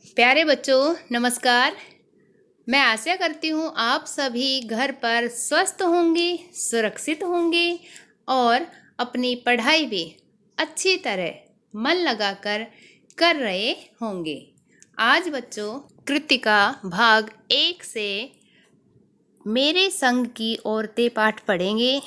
प्यारे बच्चों नमस्कार। मैं आशा करती हूँ आप सभी घर पर स्वस्थ होंगे, सुरक्षित होंगे और अपनी पढ़ाई भी अच्छी तरह मन लगाकर कर रहे होंगे। आज बच्चों कृतिका भाग 1 से मेरे संग की औरतें पाठ पढ़ेंगे,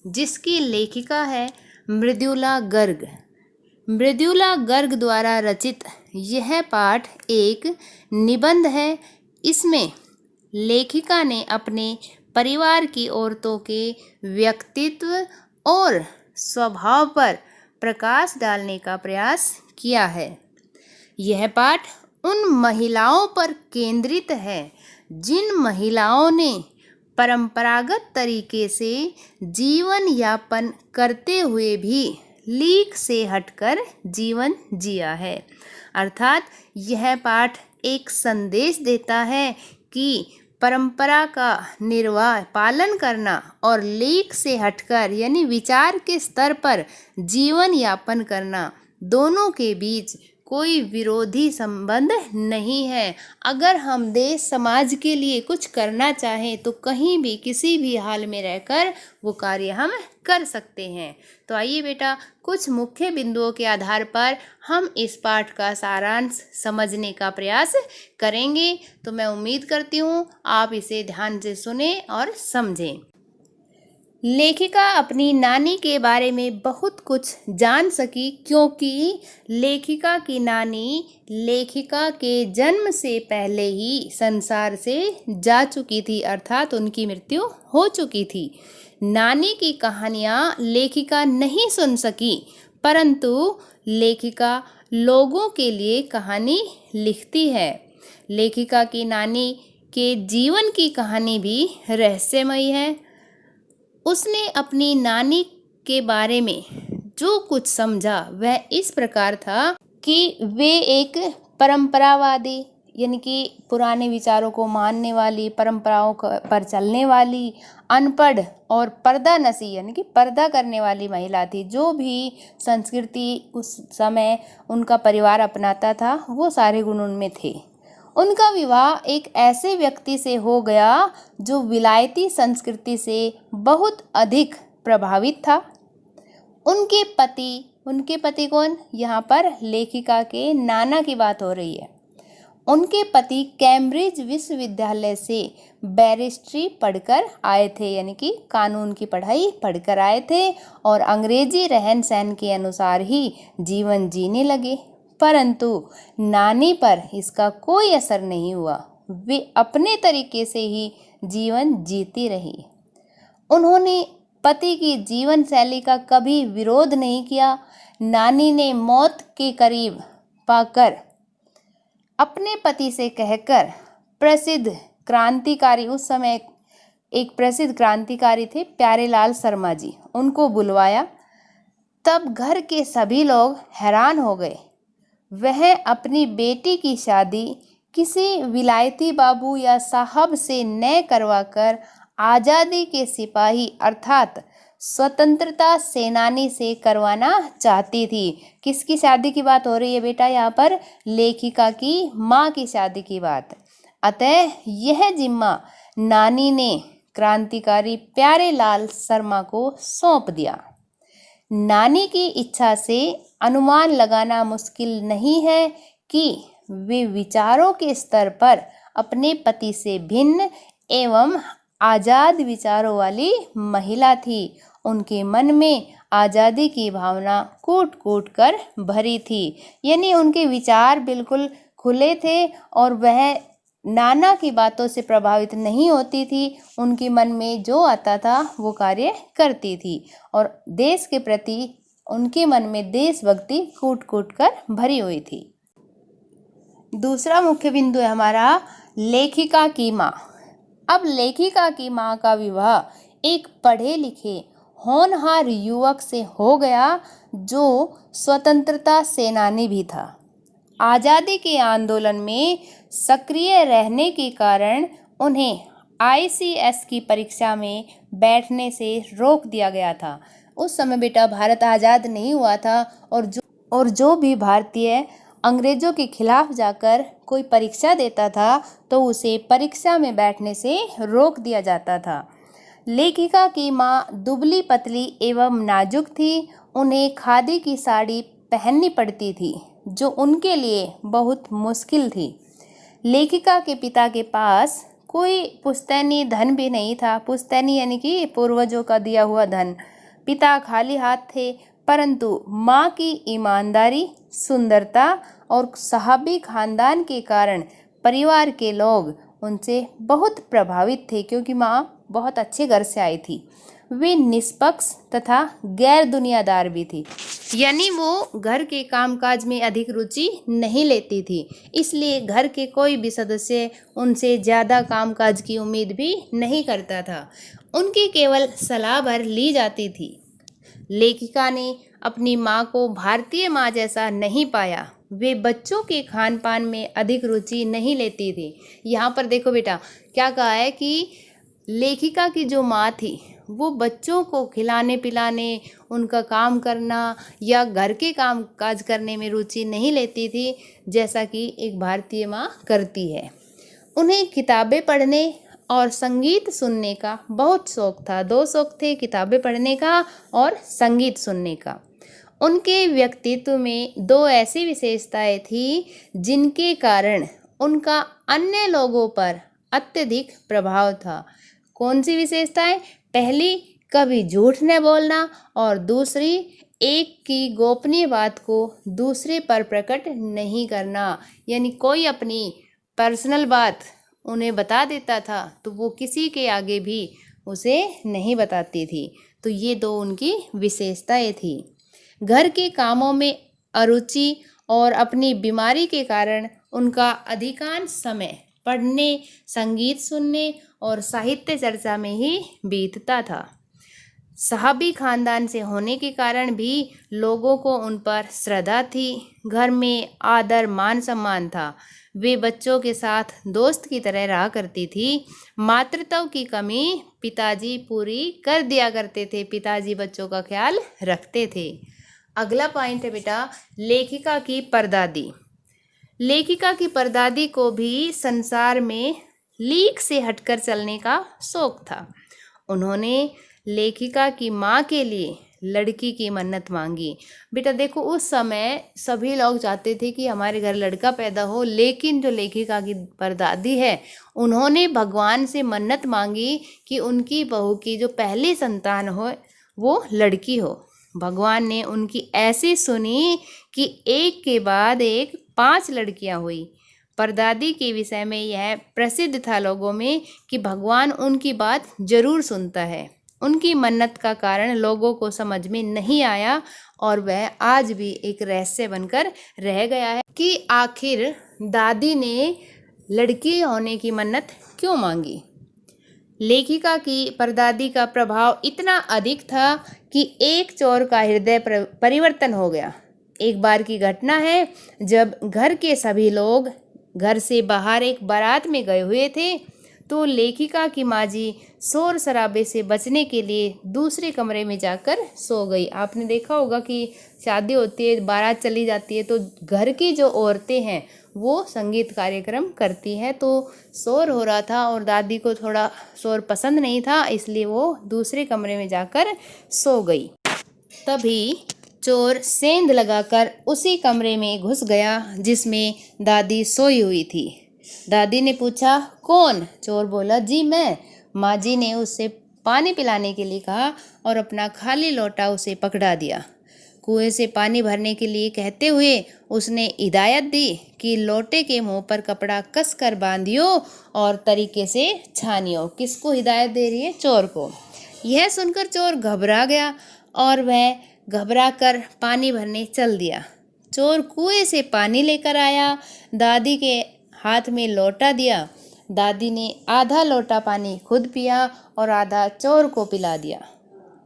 जिसकी लेखिका है मृदुला गर्ग। मृदुला गर्ग द्वारा रचित यह पाठ एक निबंध है। इसमें लेखिका ने अपने परिवार की औरतों के व्यक्तित्व और स्वभाव पर प्रकाश डालने का प्रयास किया है। यह पाठ उन महिलाओं पर केंद्रित है जिन महिलाओं ने परंपरागत तरीके से जीवन यापन करते हुए भी लीक से हटकर जीवन जिया है। अर्थात यह पाठ एक संदेश देता है कि परंपरा का निर्वाह पालन करना और लीक से हटकर यानी विचार के स्तर पर जीवन यापन करना, दोनों के बीच कोई विरोधी संबंध नहीं है। अगर हम देश समाज के लिए कुछ करना चाहें तो कहीं भी किसी भी हाल में रहकर वो कार्य हम कर सकते हैं। तो आइए बेटा, कुछ मुख्य बिंदुओं के आधार पर हम इस पाठ का सारांश समझने का प्रयास करेंगे। तो मैं उम्मीद करती हूँ आप इसे ध्यान से सुने और समझें। लेखिका अपनी नानी के बारे में बहुत कुछ जान सकी, क्योंकि लेखिका की नानी लेखिका के जन्म से पहले ही संसार से जा चुकी थी, अर्थात उनकी मृत्यु हो चुकी थी। नानी की कहानियाँ लेखिका नहीं सुन सकी, परंतु लेखिका लोगों के लिए कहानी लिखती है। लेखिका की नानी के जीवन की कहानी भी रहस्यमयी है। उसने अपनी नानी के बारे में जो कुछ समझा वह इस प्रकार था कि वे एक परंपरावादी यानी कि पुराने विचारों को मानने वाली, परंपराओं पर चलने वाली, अनपढ़ और पर्दानशी यानी कि पर्दा करने वाली महिला थी। जो भी संस्कृति उस समय उनका परिवार अपनाता था वो सारे गुण उनमें थे। उनका विवाह एक ऐसे व्यक्ति से हो गया जो विलायती संस्कृति से बहुत अधिक प्रभावित था। उनके पति कौन? यहाँ पर लेखिका के नाना की बात हो रही है। उनके पति कैम्ब्रिज विश्वविद्यालय से बैरिस्ट्री पढ़कर आए थे, यानी कि कानून की पढ़ाई पढ़कर आए थे और अंग्रेजी रहन सहन के अनुसार ही जीवन जीने लगे। परंतु नानी पर इसका कोई असर नहीं हुआ। वे अपने तरीके से ही जीवन जीती रही। उन्होंने पति की जीवन शैली का कभी विरोध नहीं किया। नानी ने मौत के करीब पाकर अपने पति से कहकर प्रसिद्ध क्रांतिकारी, उस समय एक प्रसिद्ध क्रांतिकारी थे प्यारेलाल शर्मा जी, उनको बुलवाया। तब घर के सभी लोग हैरान हो गए। वह अपनी बेटी की शादी किसी विलायती बाबू या साहब से न करवाकर आज़ादी के सिपाही अर्थात स्वतंत्रता सेनानी से करवाना चाहती थी। किसकी शादी की बात हो रही है बेटा? यहाँ पर लेखिका की माँ की शादी की बात। अतः यह जिम्मा नानी ने क्रांतिकारी प्यारेलाल शर्मा को सौंप दिया। नानी की इच्छा से अनुमान लगाना मुश्किल नहीं है कि वे विचारों के स्तर पर अपने पति से भिन्न एवं आज़ाद विचारों वाली महिला थी। उनके मन में आज़ादी की भावना कूट कूट कर भरी थी, यानी उनके विचार बिल्कुल खुले थे और वह नाना की बातों से प्रभावित नहीं होती थी। उनके मन में जो आता था वो कार्य करती थी और देश के प्रति उनके मन में देशभक्ति कूट कूट कर भरी हुई थी। दूसरा मुख्य बिंदु है हमारा लेखिका की माँ। अब लेखिका की माँ का विवाह एक पढ़े लिखे होनहार युवक से हो गया जो स्वतंत्रता सेनानी भी था। आज़ादी के आंदोलन में सक्रिय रहने के कारण उन्हें ICS की परीक्षा में बैठने से रोक दिया गया था। उस समय बेटा भारत आज़ाद नहीं हुआ था और जो भी भारतीय अंग्रेज़ों के खिलाफ जाकर कोई परीक्षा देता था तो उसे परीक्षा में बैठने से रोक दिया जाता था। लेखिका की माँ दुबली पतली एवं नाजुक थी। उन्हें खादी की साड़ी पहननी पड़ती थी जो उनके लिए बहुत मुश्किल थी। लेखिका के पिता के पास कोई पुश्तैनी धन भी नहीं था। पुश्तैनी यानी कि पूर्वजों का दिया हुआ धन। पिता खाली हाथ थे, परंतु माँ की ईमानदारी, सुंदरता और सहाबी खानदान के कारण परिवार के लोग उनसे बहुत प्रभावित थे, क्योंकि माँ बहुत अच्छे घर से आई थी। वे निष्पक्ष तथा गैर दुनियादार भी थी, यानी वो घर के कामकाज में अधिक रुचि नहीं लेती थी। इसलिए घर के कोई भी सदस्य उनसे ज़्यादा कामकाज की उम्मीद भी नहीं करता था। उनकी केवल सलाह भर ली जाती थी। लेखिका ने अपनी माँ को भारतीय माँ जैसा नहीं पाया। वे बच्चों के खान पान में अधिक रुचि नहीं लेती थी। यहाँ पर देखो बेटा, क्या कहा है कि लेखिका की जो माँ थी वो बच्चों को खिलाने पिलाने, उनका काम करना या घर के काम काज करने में रुचि नहीं लेती थी, जैसा कि एक भारतीय माँ करती है। उन्हें किताबें पढ़ने और संगीत सुनने का बहुत शौक था। दो शौक थे, किताबें पढ़ने का और संगीत सुनने का। उनके व्यक्तित्व में दो ऐसी विशेषताएं थी जिनके कारण उनका अन्य लोगों पर अत्यधिक प्रभाव था। कौन सी विशेषताएं? पहली, कभी झूठ न बोलना, और दूसरी, एक की गोपनीय बात को दूसरे पर प्रकट नहीं करना। यानी कोई अपनी पर्सनल बात उन्हें बता देता था तो वो किसी के आगे भी उसे नहीं बताती थी। तो ये दो उनकी विशेषताएं थी। घर के कामों में अरुचि और अपनी बीमारी के कारण उनका अधिकांश समय पढ़ने, संगीत सुनने और साहित्य चर्चा में ही बीतता था। सहाबी खानदान से होने के कारण भी लोगों को उन पर श्रद्धा थी। घर में आदर मान सम्मान था। वे बच्चों के साथ दोस्त की तरह रहा करती थी। मातृत्व की कमी पिताजी पूरी कर दिया करते थे। पिताजी बच्चों का ख्याल रखते थे। अगला पॉइंट है बेटा, लेखिका की परदादी। लेखिका की परदादी को भी संसार में लीक से हटकर चलने का शौक था। उन्होंने लेखिका की माँ के लिए लड़की की मन्नत मांगी। बेटा देखो, उस समय सभी लोग चाहते थे कि हमारे घर लड़का पैदा हो, लेकिन जो लेखिका की परदादी है उन्होंने भगवान से मन्नत मांगी कि उनकी बहू की जो पहली संतान हो वो लड़की हो। भगवान ने उनकी ऐसी सुनी कि एक के बाद एक 5 लड़कियां हुई। परदादी के विषय में यह प्रसिद्ध था लोगों में कि भगवान उनकी बात जरूर सुनता है। उनकी मन्नत का कारण लोगों को समझ में नहीं आया और वह आज भी एक रहस्य बनकर रह गया है कि आखिर दादी ने लड़की होने की मन्नत क्यों मांगी। लेखिका की परदादी का प्रभाव इतना अधिक था कि एक चोर का हृदय परिवर्तन हो गया। एक बार की घटना है, जब घर के सभी लोग घर से बाहर एक बारात में गए हुए थे तो लेखिका की माँ जी शोर शराबे से बचने के लिए दूसरे कमरे में जाकर सो गई। आपने देखा होगा कि शादी होती है, बारात चली जाती है तो घर की जो औरतें हैं वो संगीत कार्यक्रम करती हैं। तो शोर हो रहा था और दादी को थोड़ा शोर पसंद नहीं था, इसलिए वो दूसरे कमरे में जाकर सो गई। तभी चोर सेंध लगाकर उसी कमरे में घुस गया जिसमें दादी सोई हुई थी। दादी ने पूछा, कौन? चोर बोला, जी मैं। माँ जी ने उससे पानी पिलाने के लिए कहा और अपना खाली लोटा उसे पकड़ा दिया। कुएं से पानी भरने के लिए कहते हुए उसने हिदायत दी कि लोटे के मुंह पर कपड़ा कस कर बांधियो और तरीके से छानियो। किसको हिदायत दे रही है? चोर को। यह सुनकर चोर घबरा गया और वह घबरा कर पानी भरने चल दिया। चोर कुएं से पानी लेकर आया, दादी के हाथ में लोटा दिया। दादी ने आधा लोटा पानी खुद पिया और आधा चोर को पिला दिया।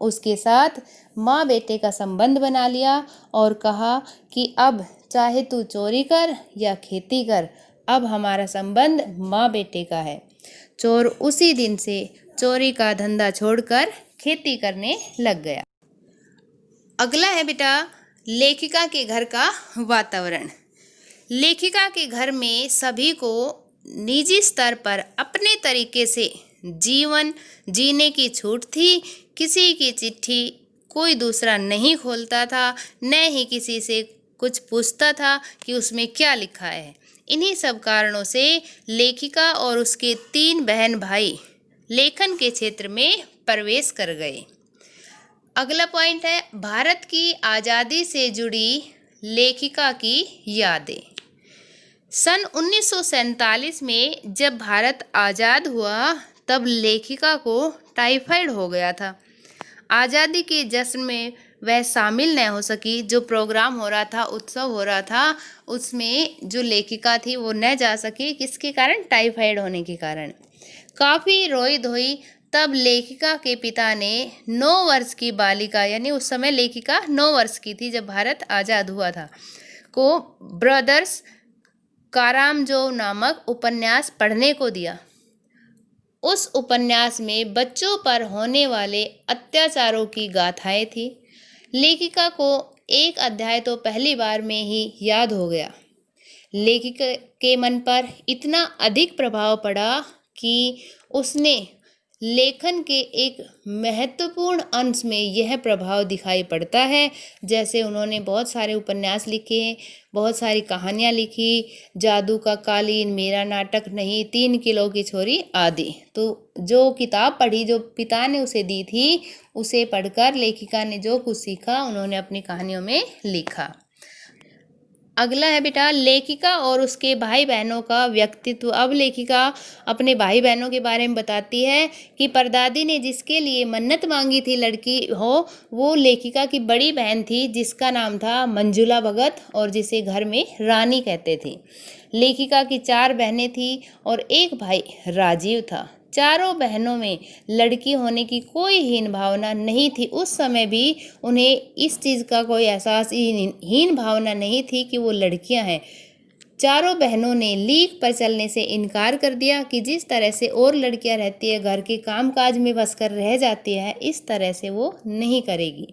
उसके साथ माँ बेटे का संबंध बना लिया और कहा कि अब चाहे तू चोरी कर या खेती कर, अब हमारा संबंध माँ बेटे का है। चोर उसी दिन से चोरी का धंधा छोड़कर खेती करने लग गया। अगला है बेटा, लेखिका के घर का वातावरण। लेखिका के घर में सभी को निजी स्तर पर अपने तरीके से जीवन जीने की छूट थी। किसी की चिट्ठी कोई दूसरा नहीं खोलता था, न ही किसी से कुछ पूछता था कि उसमें क्या लिखा है। इन्हीं सब कारणों से लेखिका और उसके 3 बहन भाई लेखन के क्षेत्र में प्रवेश कर गए। अगला पॉइंट है भारत की आज़ादी से जुड़ी लेखिका की यादें। सन 1947 में जब भारत आज़ाद हुआ तब लेखिका को टाइफाइड हो गया था। आज़ादी के जश्न में वह शामिल न हो सकी। जो प्रोग्राम हो रहा था, उत्सव हो रहा था, उसमें जो लेखिका थी वो न जा सकी। किसके कारण? टाइफाइड होने के कारण। काफ़ी रोई धोई। तब लेखिका के पिता ने 9 वर्ष की बालिका, यानी उस समय लेखिका 9 वर्ष की थी जब भारत आज़ाद हुआ था, को ब्रदर्स कारामजोव नामक उपन्यास पढ़ने को दिया। उस उपन्यास में बच्चों पर होने वाले अत्याचारों की गाथाएं थी। लेखिका को एक अध्याय तो पहली बार में ही याद हो गया। लेखिका के मन पर इतना अधिक प्रभाव पड़ा कि उसने लेखन के एक महत्वपूर्ण अंश में यह प्रभाव दिखाई पड़ता है। जैसे उन्होंने बहुत सारे उपन्यास लिखे, बहुत सारी कहानियाँ लिखी, जादू का कालीन, मेरा नाटक नहीं, 3 किलो की छोरी आदि। तो जो किताब पढ़ी, जो पिता ने उसे दी थी, उसे पढ़कर लेखिका ने जो कुछ सीखा उन्होंने अपनी कहानियों में लिखा। अगला है बेटा लेखिका और उसके भाई बहनों का व्यक्तित्व। अब लेखिका अपने भाई बहनों के बारे में बताती है कि परदादी ने जिसके लिए मन्नत मांगी थी लड़की हो, वो लेखिका की बड़ी बहन थी जिसका नाम था मंजुला भगत और जिसे घर में रानी कहते थे। लेखिका की 4 बहनें थी और एक भाई राजीव था। चारों बहनों में लड़की होने की कोई हीन भावना नहीं थी। उस समय भी उन्हें इस चीज़ का कोई एहसास, हीन भावना नहीं थी कि वो लड़कियां हैं। चारों बहनों ने लीक पर चलने से इनकार कर दिया कि जिस तरह से और लड़कियां रहती है, घर के कामकाज में बस कर रह जाती है, इस तरह से वो नहीं करेगी।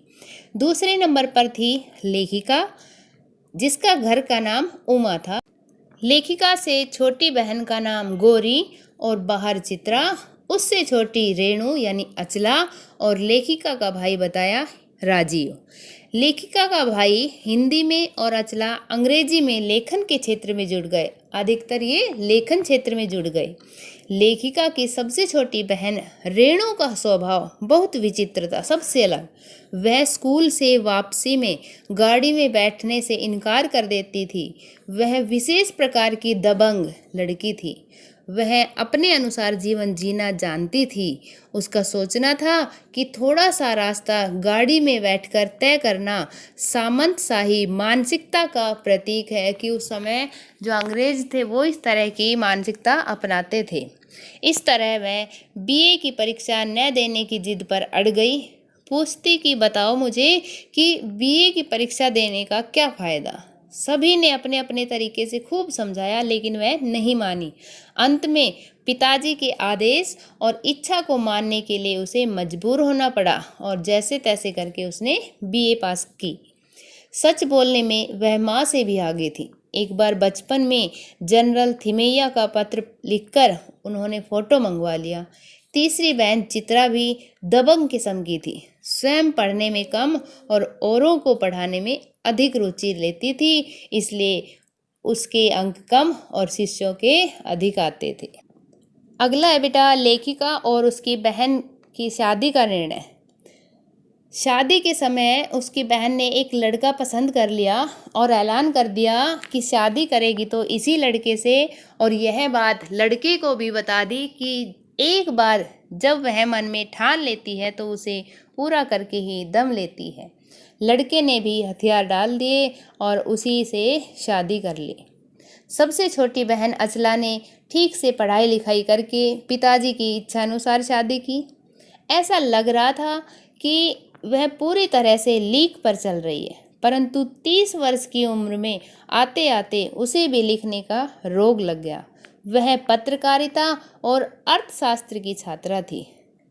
दूसरे नंबर पर थी लेखिका, जिसका घर का नाम उमा था। लेखिका से छोटी बहन का नाम गौरी और बाहर चित्रा, उससे छोटी रेणु यानी अचला, और लेखिका का भाई बताया राजीव। लेखिका का भाई हिंदी में और अचला अंग्रेजी में लेखन के क्षेत्र में जुड़ गए। अधिकतर ये लेखन क्षेत्र में जुड़ गए। लेखिका की सबसे छोटी बहन रेणु का स्वभाव बहुत विचित्र था, सबसे अलग। वह स्कूल से वापसी में गाड़ी में बैठने से इनकार कर देती थी। वह विशेष प्रकार की दबंग लड़की थी। वह अपने अनुसार जीवन जीना जानती थी। उसका सोचना था कि थोड़ा सा रास्ता गाड़ी में बैठकर तय करना सामंतशाही मानसिकता का प्रतीक है, कि उस समय जो अंग्रेज थे वो इस तरह की मानसिकता अपनाते थे। इस तरह वह बीए की परीक्षा न देने की जिद पर अड़ गई। पूछती कि बताओ मुझे कि बीए की परीक्षा देने का क्या फ़ायदा। सभी ने अपने अपने तरीके से खूब समझाया, लेकिन वह नहीं मानी। अंत में पिताजी के आदेश और इच्छा को मानने के लिए उसे मजबूर होना पड़ा और जैसे तैसे करके उसने बीए पास की। सच बोलने में वह माँ से भी आगे थी। एक बार बचपन में जनरल थिमैया का पत्र लिखकर उन्होंने फ़ोटो मंगवा लिया। तीसरी बहन चित्रा भी दबंग किस्म की थी। स्वयं पढ़ने में कम और औरों को पढ़ाने में अधिक रुचि लेती थी, इसलिए उसके अंक कम और शिष्यों के अधिक आते थे। अगला है बेटा लेखिका और उसकी बहन की शादी का निर्णय। शादी के समय उसकी बहन ने एक लड़का पसंद कर लिया और ऐलान कर दिया कि शादी करेगी तो इसी लड़के से, और यह बात लड़के को भी बता दी कि एक बार जब वह मन में ठान लेती है तो उसे पूरा करके ही दम लेती है। लड़के ने भी हथियार डाल दिए और उसी से शादी कर ली। सबसे छोटी बहन अचला ने ठीक से पढ़ाई लिखाई करके पिताजी की इच्छानुसार शादी की। ऐसा लग रहा था कि वह पूरी तरह से लीक पर चल रही है, परंतु 30 वर्ष की उम्र में आते आते उसे भी लिखने का रोग लग गया। वह पत्रकारिता और अर्थशास्त्र की छात्रा थी।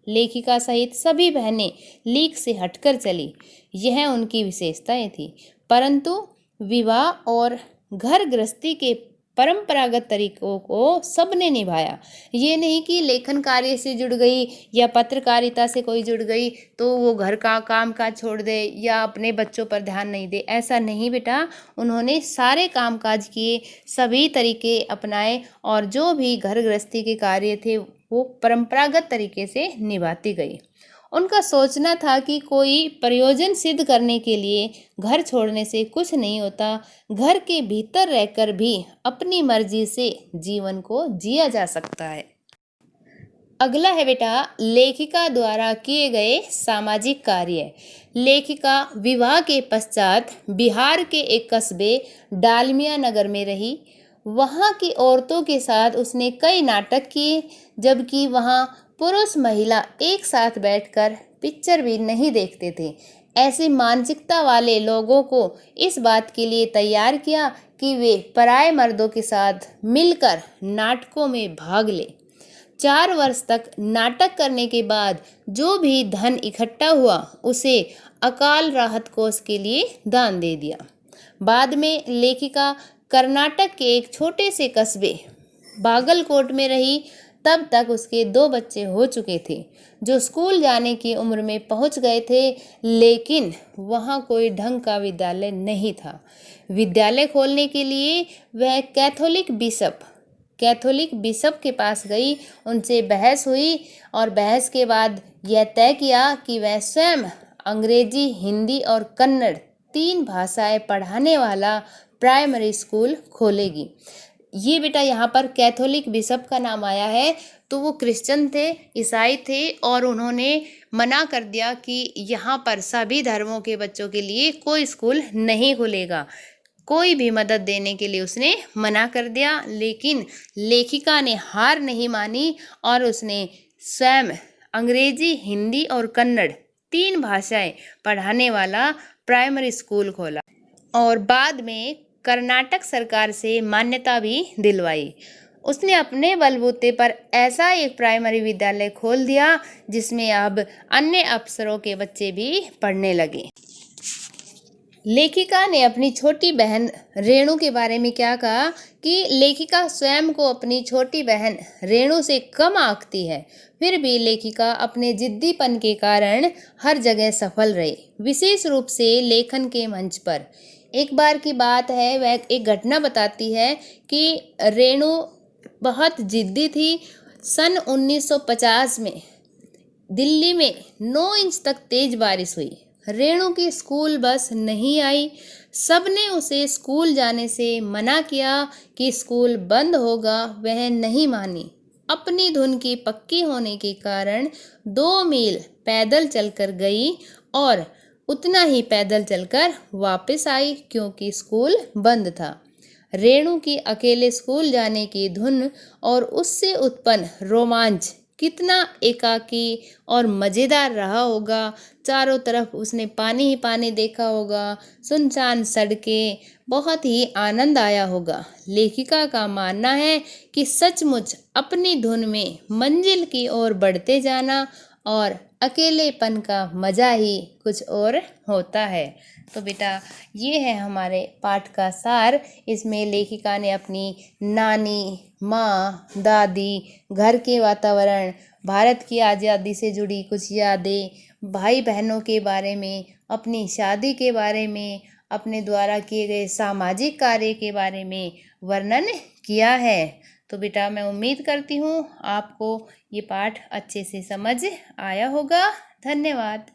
लेखिका सहित सभी बहनें लीक से हटकर चली, यह उनकी विशेषताएं थी। परंतु विवाह और घर गृहस्थी के परंपरागत तरीकों को सबने निभाया। ये नहीं कि लेखन कार्य से जुड़ गई या पत्रकारिता से कोई जुड़ गई तो वो घर का काम काज छोड़ दे या अपने बच्चों पर ध्यान नहीं दे, ऐसा नहीं बेटा। उन्होंने सारे काम काज किए, सभी तरीके अपनाए और जो भी घर गृहस्थी के कार्य थे वो परंपरागत तरीके से निभाती गई। उनका सोचना था कि कोई प्रयोजन सिद्ध करने के लिए घर छोड़ने से कुछ नहीं होता, घर के भीतर रहकर भी अपनी मर्जी से जीवन को जिया जा सकता है। अगला है बेटा लेखिका द्वारा किए गए सामाजिक कार्य। लेखिका विवाह के पश्चात बिहार के एक कस्बे डालमिया नगर में रही। वहाँ की औरतों के साथ उसने कई नाटक किए, जबकि वहाँ पुरुष महिला एक साथ बैठकर पिक्चर भी नहीं देखते थे। ऐसी मानसिकता वाले लोगों को इस बात के लिए तैयार किया कि वे पराये मर्दों के साथ मिलकर नाटकों में भाग लें। 4 वर्ष तक नाटक करने के बाद जो भी धन इकट्ठा हुआ उसे अकाल राहत कोष के लिए दान दे दिया। बाद में लेखिका कर्नाटक के एक छोटे से कस्बे बागलकोट में रही। तब तक उसके 2 बच्चे हो चुके थे जो स्कूल जाने की उम्र में पहुंच गए थे, लेकिन वहां कोई ढंग का विद्यालय नहीं था। विद्यालय खोलने के लिए वह कैथोलिक बिशप के पास गई। उनसे बहस हुई और बहस के बाद यह तय किया कि वह स्वयं अंग्रेजी, हिंदी और कन्नड़ 3 भाषाएं पढ़ाने वाला प्राइमरी स्कूल खोलेगी। ये बेटा यहाँ पर कैथोलिक बिशप का नाम आया है तो वो क्रिश्चियन थे, ईसाई थे और उन्होंने मना कर दिया कि यहाँ पर सभी धर्मों के बच्चों के लिए कोई स्कूल नहीं खुलेगा। कोई भी मदद देने के लिए उसने मना कर दिया, लेकिन लेखिका ने हार नहीं मानी और उसने स्वयं अंग्रेजी, हिंदी और कन्नड़ 3 भाषाएं पढ़ाने वाला प्राइमरी स्कूल खोला और बाद में कर्नाटक सरकार से मान्यता भी दिलवाई। उसने अपने बलबूते पर ऐसा एक प्राइमरी विद्यालय खोल दिया जिसमें अब अन्य अफसरों के बच्चे भी पढ़ने लगे। लेखिका ने अपनी छोटी बहन रेणु के बारे में क्या कहा कि लेखिका स्वयं को अपनी छोटी बहन रेणु से कम आंकती है, फिर भी लेखिका अपने जिद्दीपन के कारण हर जगह सफल रही, विशेष रूप से लेखन के मंच पर। एक बार की बात है, वह एक घटना बताती है कि रेणु बहुत जिद्दी थी। सन 1950 में दिल्ली में 9 इंच तक तेज बारिश हुई। रेणु की स्कूल बस नहीं आई। सबने उसे स्कूल जाने से मना किया कि स्कूल बंद होगा, वह नहीं मानी। अपनी धुन की पक्की होने के कारण 2 मील पैदल चलकर गई और उतना ही पैदल चलकर वापस आई क्योंकि स्कूल बंद था। रेणु की अकेले स्कूल जाने की धुन और उससे उत्पन्न रोमांच कितना एकाकी और मज़ेदार रहा होगा। चारों तरफ उसने पानी ही पानी देखा होगा, सुनसान सड़कें, बहुत ही आनंद आया होगा। लेखिका का मानना है कि सचमुच अपनी धुन में मंजिल की ओर बढ़ते जाना और अकेलेपन का मज़ा ही कुछ और होता है। तो बेटा ये है हमारे पाठ का सार। इसमें लेखिका ने अपनी नानी, माँ, दादी, घर के वातावरण, भारत की आज़ादी से जुड़ी कुछ यादें, भाई बहनों के बारे में, अपनी शादी के बारे में, अपने द्वारा किए गए सामाजिक कार्य के बारे में वर्णन किया है। तो बेटा मैं उम्मीद करती हूँ आपको ये पाठ अच्छे से समझ आया होगा। धन्यवाद।